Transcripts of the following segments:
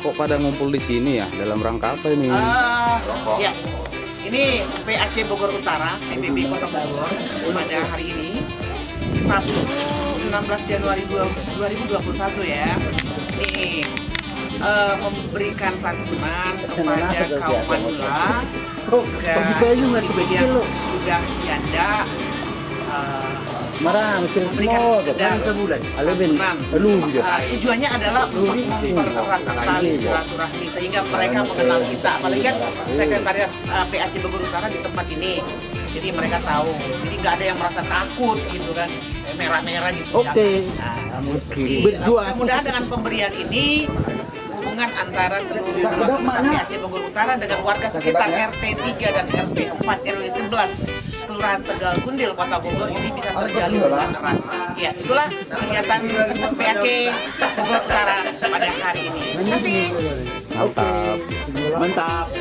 kok pada ngumpul di sini ya? Dalam rangka apa ini? Ya, ini PAC Bogor Utara, PBB Kota Bogor pada hari ini Sabtu 16 Januari 2021 ya. Ini memberikan santunan kepada kaum manula yang sudah janda. Memberikan sebulan tujuannya adalah untuk mempererat tali silaturahmi sehingga mereka mengenal kita, apalagi kan sekretariat PAC Bogor Utara di tempat ini, jadi mereka tahu, jadi nggak ada yang merasa takut gitu kan, merah-merah gitu. Mudah-mudahan dengan pemberian ini hubungan antara seluruh warga PAC Bogor Utara dengan warga sekitar RT 3 dan RT 4 RW 11 Kelurahan Tegal Gundil Kota Bogor ini bisa terjalin dengan erat. Ya, itulah kegiatan PAC Bogor Utara pada hari ini. Terima kasih. Mantap. Mantap.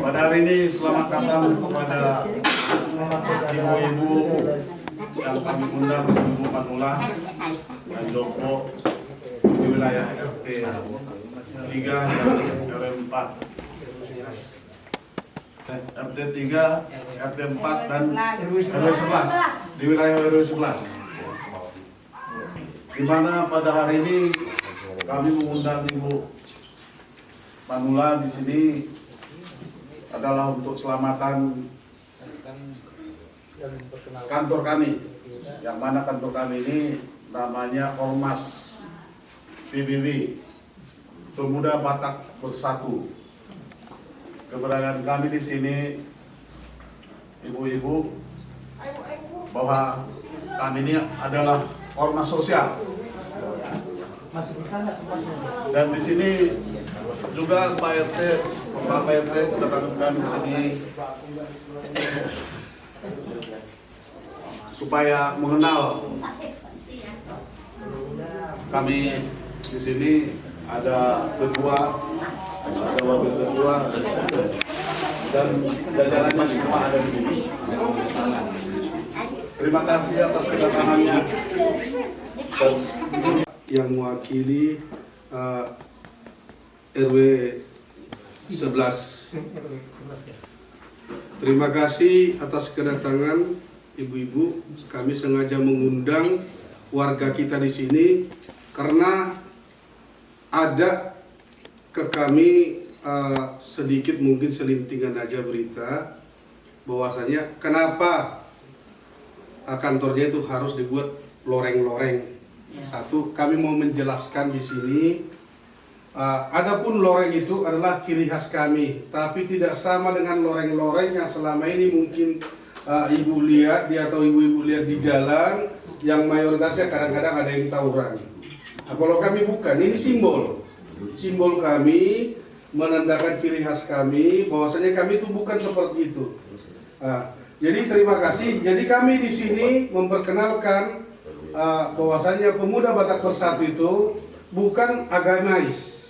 Pada hari ini selamat datang kepada ibu-ibu yang kami undang, Ibu Manula dan Joko di wilayah RT 3 dan RW 4. RT 3, RT 4 dan RW 11 di wilayah RW 11. Di mana pada hari ini kami mengundang Ibu Manula di sini adalah untuk selamatan kantor kami, yang mana kantor kami ini namanya Ormas PBB, Pemuda Batak Bersatu. Keberadaan kami di sini, ibu-ibu, bahwa kami ini adalah ormas sosial. Dan di sini juga Pak RT, Pak RT kedatangan di sini supaya mengenal kami di sini ada ketua, ada wakil ketua, dan jajarannya semua ada di sini. Terima kasih atas kedatangannya. Yang mewakili RW 11. Terima kasih atas kedatangan ibu-ibu. Kami sengaja mengundang warga kita di sini karena ada ke kami sedikit mungkin selintingan aja berita bahwasanya kenapa kantornya itu harus dibuat loreng-loreng. Satu, kami mau menjelaskan di sini, adapun loreng itu adalah ciri khas kami, tapi tidak sama dengan loreng-loreng yang selama ini mungkin ibu lihat atau ibu-ibu lihat di jalan, yang mayoritasnya kadang-kadang ada yang tawuran. Nah, kalau kami bukan, ini simbol kami menandakan ciri khas kami, bahwasanya kami itu bukan seperti itu. Jadi terima kasih. Jadi kami di sini memperkenalkan bahwasanya Pemuda Batak Bersatu itu bukan agamais,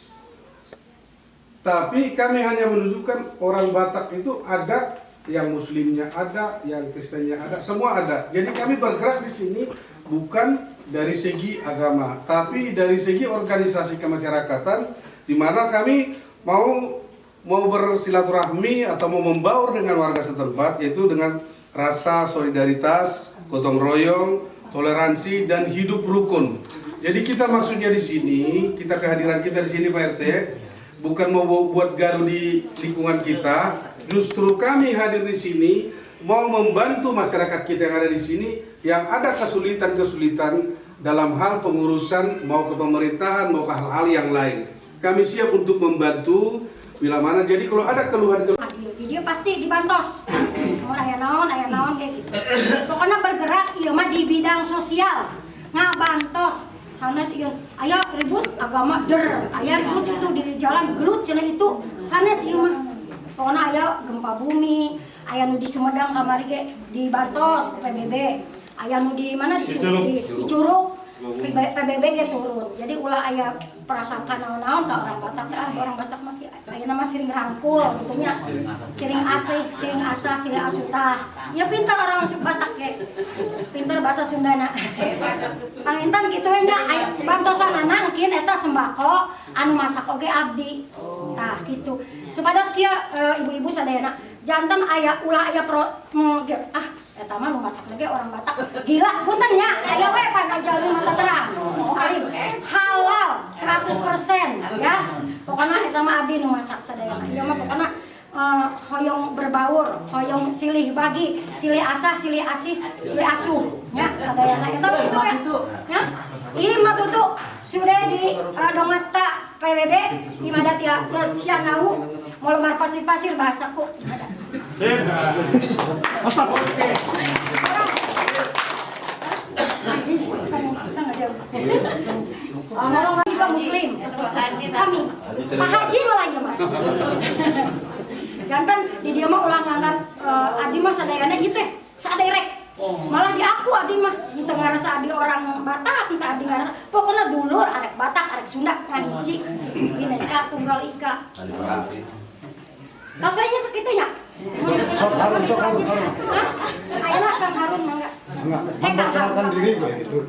tapi kami hanya menunjukkan orang Batak itu ada, yang Muslimnya ada, yang Kristennya ada, semua ada. Jadi kami bergerak di sini bukan dari segi agama, tapi dari segi organisasi kemasyarakatan, di mana kami mau bersilaturahmi atau mau membaur dengan warga setempat, yaitu dengan rasa solidaritas gotong royong, toleransi dan hidup rukun. Jadi kita maksudnya di sini, kita kehadiran kita di sini Pak RT bukan mau buat gaduh di lingkungan kita, justru kami hadir di sini mau membantu masyarakat kita yang ada di sini yang ada kesulitan-kesulitan dalam hal pengurusan mau ke pemerintahan mau ke hal-hal yang lain. Kami siap untuk membantu bila mana. Jadi kalau ada keluhan-keluhan dia pasti dibantos. Mau aya naon kayak gitu. Pokoknya bergerak ieu mah di bidang sosial. Ngabantos. Sanes ieu aya ribut agama aya ribut itu di jalan gelut cenah itu sanes ieu mah. Pokoknya aya gempa bumi, aya nu di Sumedang kamari ge dibantos PBB. Aya nu di mana di Curug PBB ge turun. Jadi ulah aya prasangka naon-naon ka orang Batak orang Batak mah aya nama siring rangkul gitu nya. Siring asih, siring asa, siring asutah. Ya pintar orang Batak ge. Pintar bahasa Sundana. Pangintan kitu we nya aya bantosanana engkin eta sembako anu masak oge abdi. Tah gitu. Supados kieu ibu-ibu sadayana janten aya ulah aya eta mah nu masak lagi orang Batak gila punten nya aya we pada jalmi mata terang alim halal 100% ya pokoknya eta mah abdi nu masak sadayana ieu mah pokoknya hoyong berbaur hoyong silih bagi silih asa silih asih silih asuh nya sadayana eta kitu ya ieu mah tutu sudah di dongata PBB imadat ya sianau mau lemar pasir-pasir bahasaku juga muslim sami Pak Haji malah ya mas jantan di dia mah ulang nganggap abdi mah sadayana gitu saderek malah di aku abdi mah kita ngarasa abdi orang Batak kita abdi ngarasa pokoknya dulur arek Batak arek Sunda ngahiji bineka tunggal ika tasanya sekitunya harun ayolah Kang Harun mangga memperkenalkan diri gitu.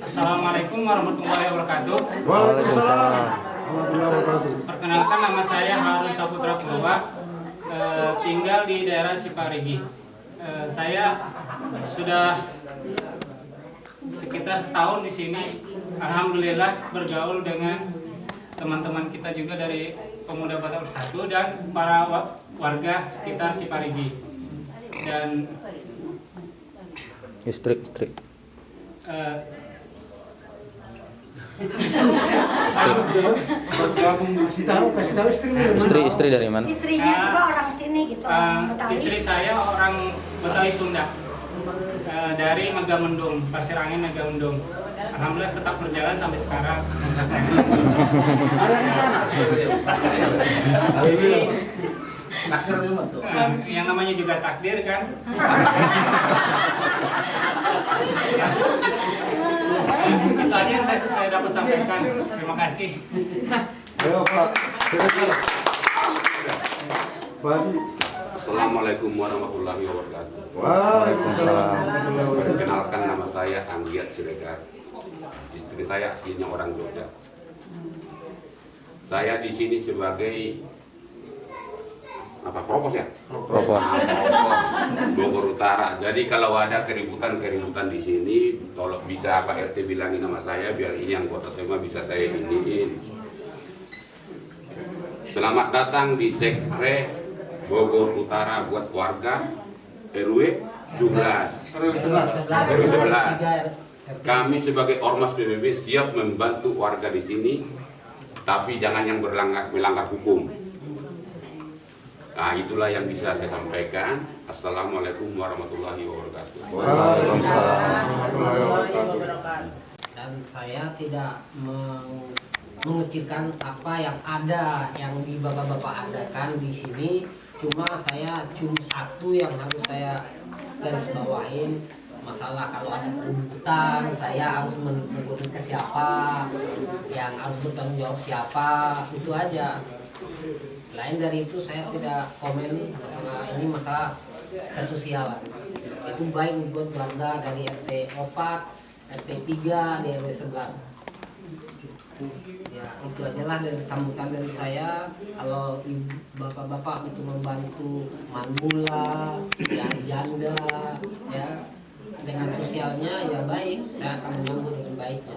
Assalamualaikum warahmatullahi wabarakatuh. Waalaikumsalam. Perkenalkan nama saya Harun Saputra Purba, tinggal di daerah Ciparigi. Saya sudah sekitar setahun di sini. Alhamdulillah bergaul dengan teman-teman kita juga dari Pemuda Batak Bersatu dan para warga sekitar Ciparigi. Dan Istri. Istri dari mana? Istrinya juga orang sini gitu. Istri saya orang Betawi Sunda, dari Megamendung, Pasir Angin Megamendung. Alhamdulillah tetap berjalan sampai sekarang. Yang namanya juga takdir kan. Itu aja yang saya dapat sampaikan. Terima kasih. Assalamualaikum warahmatullahi wabarakatuh. Waalaikumsalam. Perkenalkan nama saya Anggiat Siregar. Istri saya aslinya orang Jogja. Saya di sini sebagai propos ya? Propos. Bogor Utara. Jadi kalau ada keributan di sini, tolong bisa Pak RT bilangin nama saya biar ini anggota semua bisa saya iniin. Selamat datang di Sekre Bogor Utara buat warga RW 11. Kami sebagai Ormas PBB siap membantu warga di sini, tapi jangan yang melanggar hukum. Nah, itulah yang bisa saya sampaikan. Assalamualaikum warahmatullahi wabarakatuh. Dan saya tidak mengecilkan apa yang ada, yang di bapak-bapak adakan di sini. Cuma satu yang harus saya garis bawahin, masalah kalau ada keributan, saya harus mengurusi ke siapa, yang harus bertanggung jawab siapa, itu aja. Lain dari itu saya tidak komen masalah ini, masalah kesosialan. Itu baik buat warga dari RT 4, RT 3, di RW 11. Ya itu aja lah dari sambutan dari saya. Kalau bapak-bapak itu membantu manmula, yang janda, ya dengan sosialnya ya baik, saya akan menyambut dengan baiknya.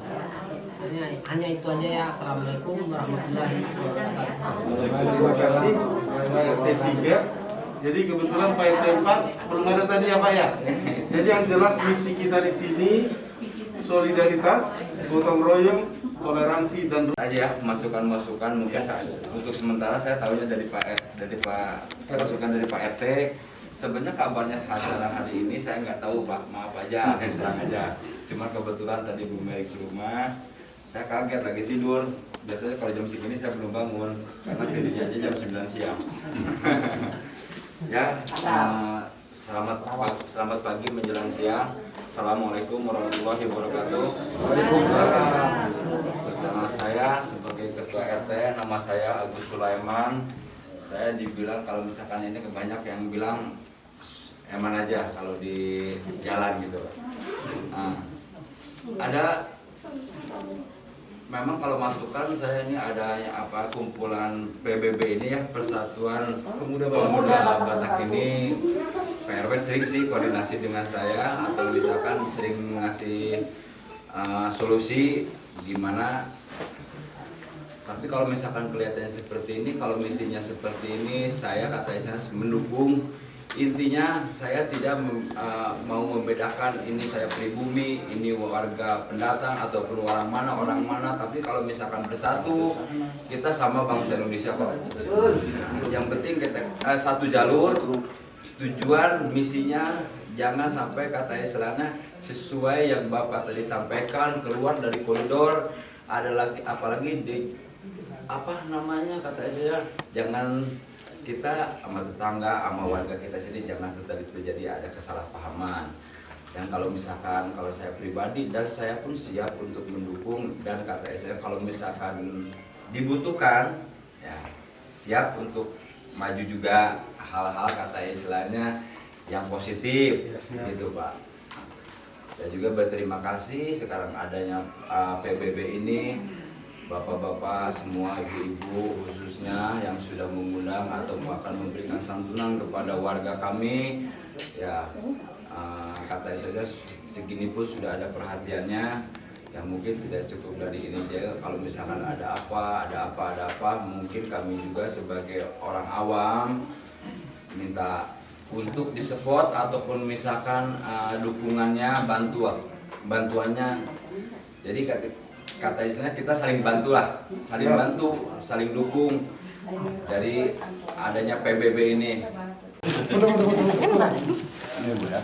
Hanya itu aja ya. Assalamualaikum warahmatullahi wabarakatuh. Terima kasih Pak RT 3. Jadi kebetulan Pak RT 4 belum ada tadi ya Pak ya. Jadi yang jelas misi kita di sini solidaritas, gotong royong, toleransi dan aja ya masukan-masukan mungkin untuk sementara saya tahunya dari Pak masukan dari Pak RT. Sebenarnya kabarnya acara hari ini saya nggak tahu Pak, maaf aja, serang aja. Cuma kebetulan tadi Bu Mary ke rumah, saya kaget lagi tidur. Biasanya kalau jam segini saya belum bangun karena tidurnya aja jam 9 siang. Ya, selamat pagi menjelang siang. Assalamualaikum warahmatullahi wabarakatuh. Waalaikumsalam. Nama saya sebagai Ketua RT, nama saya Agus Sulaiman. Saya dibilang kalau misalkan ini kebanyak yang bilang eman aja kalau di jalan gitu. Nah, ada memang kalau masukan saya ini ada apa kumpulan PBB ini ya, Persatuan Pemuda Batak ini. PRW sering sih koordinasi dengan saya atau misalkan sering ngasih solusi gimana. Tapi kalau misalkan kelihatannya seperti ini, kalau misinya seperti ini, saya katanya mendukung. Intinya saya tidak mau membedakan ini saya pribumi, ini warga pendatang ataupun orang mana. Tapi kalau misalkan bersatu, kita sama bangsa Indonesia kok. Yang penting kita satu jalur, tujuan misinya jangan sampai kata istilahnya sesuai yang Bapak tadi sampaikan keluar dari koridor. Ada lagi apalagi di apa namanya kata saya jangan kita sama tetangga sama warga kita sini jangan terjadi ada kesalahpahaman. Dan kalau misalkan kalau saya pribadi dan saya pun siap untuk mendukung dan kata saya kalau misalkan dibutuhkan ya siap untuk maju juga hal-hal kata istilahnya yang positif gitu Pak. Saya juga berterima kasih sekarang adanya PBB ini, bapak-bapak semua, ibu-ibu khususnya yang sudah mengundang atau akan memberikan santunan kepada warga kami. Ya kata saja segini pun sudah ada perhatiannya. Yang mungkin tidak cukup dari ini aja. Kalau misalkan ada apa, mungkin kami juga sebagai orang awam minta untuk disupport ataupun misalkan dukungannya, bantuannya. Jadi kata istilahnya kita saling bantu lah, saling dukung. Jadi adanya PBB ini. Ini Bu ya.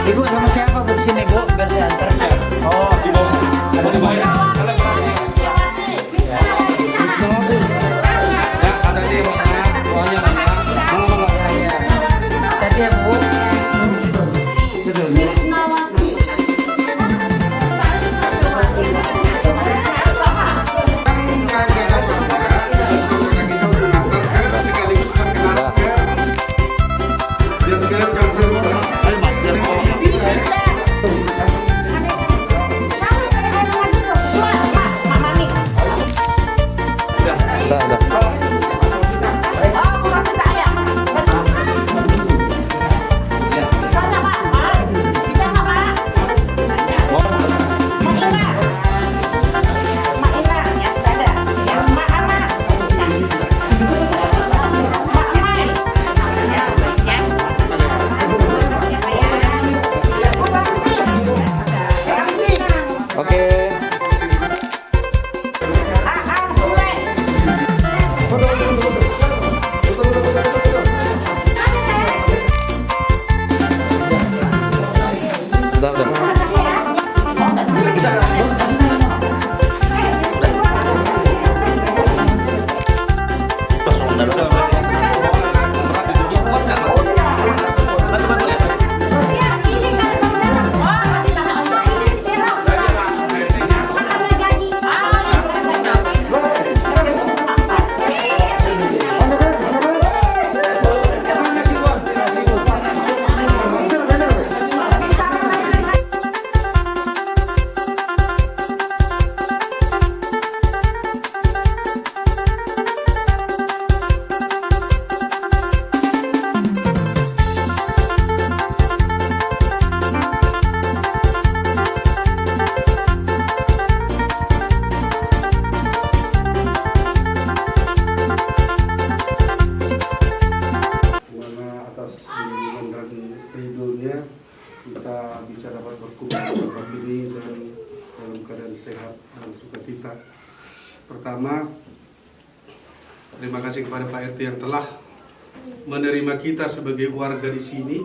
Ibu sama siapa Bu di sini Bu? Biar saya antar. Oh, di bawah. Ada di bawah ya. Ya, ada di mana? Bawahnya mana? Mau ya. Tadi ya Bu. Betul. dan kita bisa dapat berkumpul di tempat ini dan dalam keadaan sehat dan sukacita. Pertama, terima kasih kepada Pak RT yang telah menerima kita sebagai warga di sini,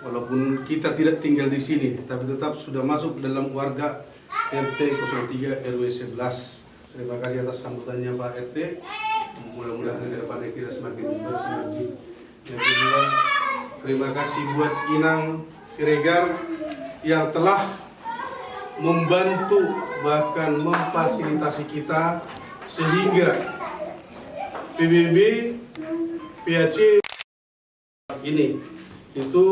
walaupun kita tidak tinggal di sini, tapi tetap sudah masuk dalam warga RT 03 RW 11. Terima kasih atas sambutannya Pak RT. Mudah-mudahan ke depannya kita semakin bersinergi. Yang kedua, terima kasih buat Inang Siregar yang telah membantu bahkan memfasilitasi kita sehingga PBB PAC ini itu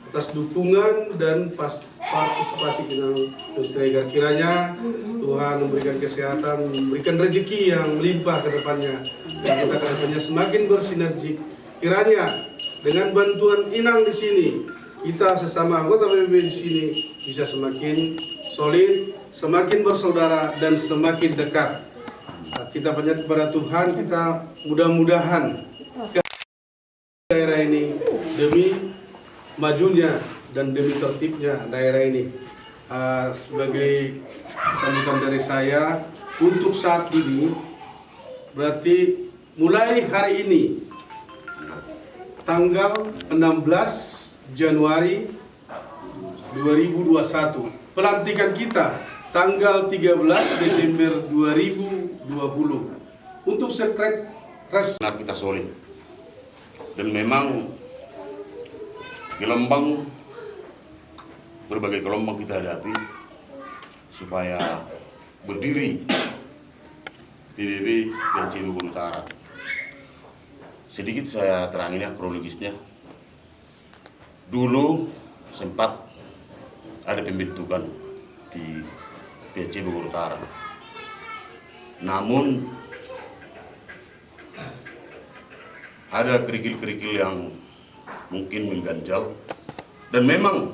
atas dukungan dan partisipasi Inang Siregar. Kiranya Tuhan memberikan kesehatan, memberikan rezeki yang melimpah ke depannya, dan kita ke depannya semakin bersinergi. Kiranya dengan bantuan Inang di sini, kita sesama anggota PBB di sini bisa semakin solid, semakin bersaudara, dan semakin dekat. Kita panjat kepada Tuhan, kita mudah-mudahan ke daerah ini demi majunya dan demi tertibnya daerah ini. Sebagai sambutan dari saya untuk saat ini, berarti mulai hari ini tanggal 16 Januari 2021, pelantikan kita tanggal 13 Desember 2020 untuk sekretaris. Kita solid, dan memang gelombang, berbagai gelombang kita hadapi supaya berdiri PBB PAC Bogor Utara. Sedikit saya terangin ya kronologisnya. Dulu sempat ada pembentukan di PAC Bogor Utara. Namun ada kerikil-kerikil yang mungkin mengganjal, dan memang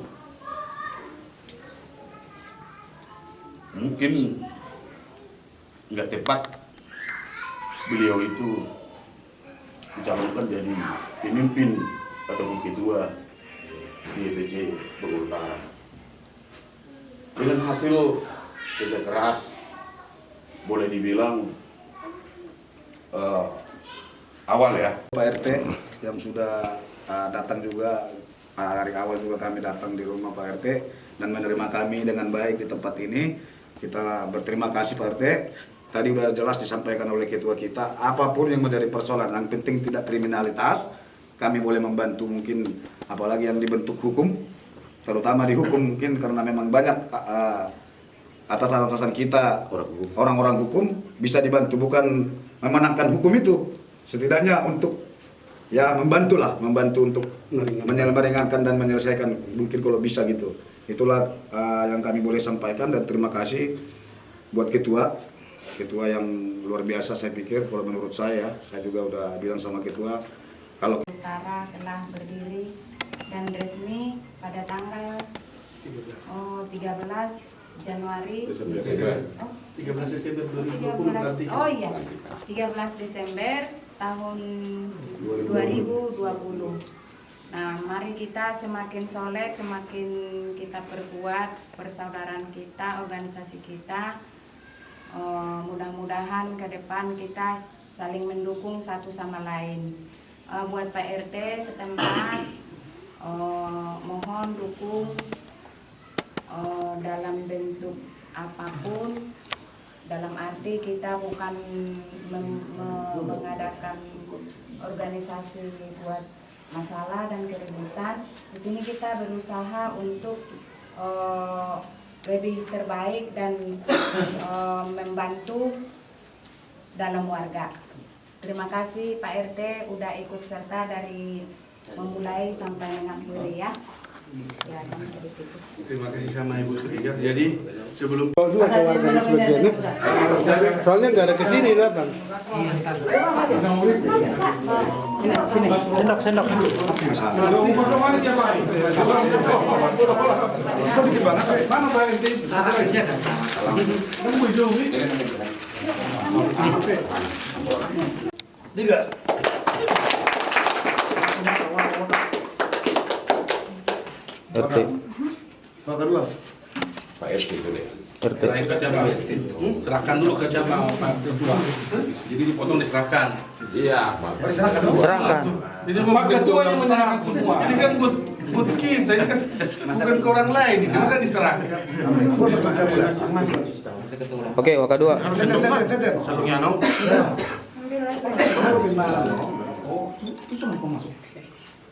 mungkin nggak tepat beliau itu dicalonkan jadi pemimpin ataupun ketua di PAC Bogor Utara. Dengan hasil kerja keras, boleh dibilang awal ya. Pak RT yang sudah datang juga dari awal juga kami datang di rumah Pak RT dan menerima kami dengan baik di tempat ini. Kita berterima kasih Pak RT. Tadi sudah jelas disampaikan oleh ketua kita, apapun yang menjadi persoalan, yang penting tidak kriminalitas, kami boleh membantu mungkin, apalagi yang dibentuk hukum, terutama di hukum mungkin karena memang banyak atasan-atasan kita, orang-orang hukum bisa dibantu, bukan memenangkan hukum itu, setidaknya untuk ya membantu untuk meringankan dan menyelesaikan mungkin kalau bisa gitu. Itulah yang kami boleh sampaikan, dan terima kasih buat ketua yang luar biasa. Saya pikir kalau menurut saya juga udah bilang sama ketua kalau Utara telah berdiri dan resmi pada tanggal 13 Januari 13 Desember 2020 oh iya 13 Desember tahun 2020. Nah, mari kita semakin solid, semakin kita perkuat persaudaraan kita, organisasi kita. Mudah-mudahan ke depan kita saling mendukung satu sama lain. Buat Pak RT setempat, mohon dukung dalam bentuk apapun, dalam arti kita bukan mengadakan organisasi buat masalah dan keributan. Di sini kita berusaha untuk lebih terbaik dan membantu dalam warga. Terima kasih Pak RT udah ikut serta dari memulai sampai mengakhiri ya. Ya, sampai di situ. Terima kasih sama Ibu Srigar. Jadi sebelum juga ke warga sebagiannya, soalnya nggak ada kesini datang. Sendok. Mana Pak RT? Tiga. RT. Pak kedua. Pak RT boleh. RT. Ke siapa? Serahkan dulu ke siapa Pak Ketua. Jadi dipotong diserahkan. Iya, Pak. Serahkan. Ini Pak Ketua yang menyerahkan semua. Ini kan buat kita, ini kan bukan ke orang lain, ini masa diserahkan. Oke, Waka 2. Salungnya no.